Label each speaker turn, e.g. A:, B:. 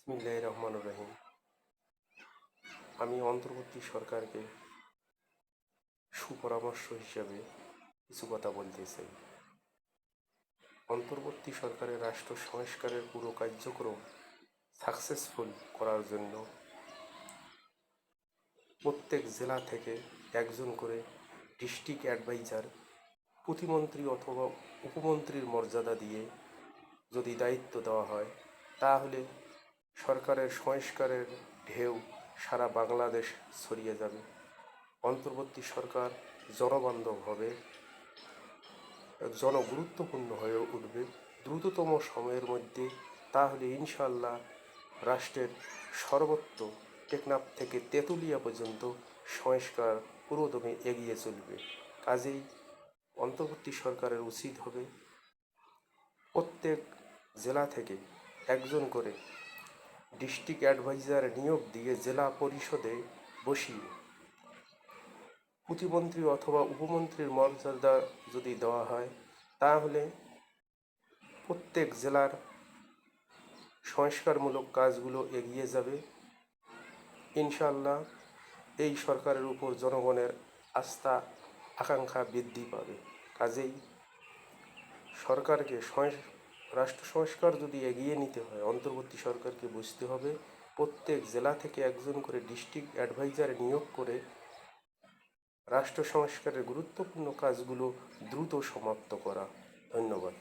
A: বিসমিল্লাহির রহমানির রহিম। আমি অন্তর্বর্তী সরকারকে সুপরামর্শ হিসেবে কিছু কথা বলতে চাই। অন্তর্বর্তী সরকারের রাষ্ট্র সংস্কারের পুরো কার্যক্রম সাকসেসফুল করার জন্য প্রত্যেক জেলা থেকে একজন করে ডিস্ট্রিক্ট অ্যাডভাইজার প্রতিমন্ত্রী অথবা উপমন্ত্রীর মর্যাদা দিয়ে যদি দায়িত্ব দেওয়া হয়, তাহলে সরকারের সংস্কারের ঢেউ সারা বাংলাদেশ ছড়িয়ে যাবে। অন্তর্বর্তী সরকার জনবান্ধব হবে, জনগুরুত্বপূর্ণ হয়ে উঠবে দ্রুততম সময়ের মধ্যে। তাহলে ইনশাল্লাহ রাষ্ট্রের সর্বত্র টেকনাফ থেকে তেঁতুলিয়া পর্যন্ত সংস্কার পুরোদমে এগিয়ে চলবে। কাজেই অন্তর্বর্তী সরকারের উচিত হবে প্রত্যেক জেলা থেকে একজন করে ডিস্ট্রিক্ট অ্যাডভাইজার নিয়োগ দিয়ে জেলা পরিষদে বসিয়ে প্রতিমন্ত্রী অথবা উপমন্ত্রীর মর্যাদা যদি দেওয়া হয়, তাহলে প্রত্যেক জেলার সংস্কারমূলক কাজগুলো এগিয়ে যাবে। ইনশাল্লাহ এই সরকারের উপর জনগণের আস্থা আকাঙ্ক্ষা বৃদ্ধি পাবে। কাজেই সরকারকে রাষ্ট্র সংস্কার যদি এগিয়ে নিতে হয়, অন্তর্বর্তী সরকারকে বুঝতে হবে প্রত্যেক জেলা থেকে একজন করে ডিস্ট্রিক্ট অ্যাডভাইজার নিয়োগ করে রাষ্ট্র সংস্কারের গুরুত্বপূর্ণ কাজগুলো দ্রুত সমাপ্ত করা। ধন্যবাদ।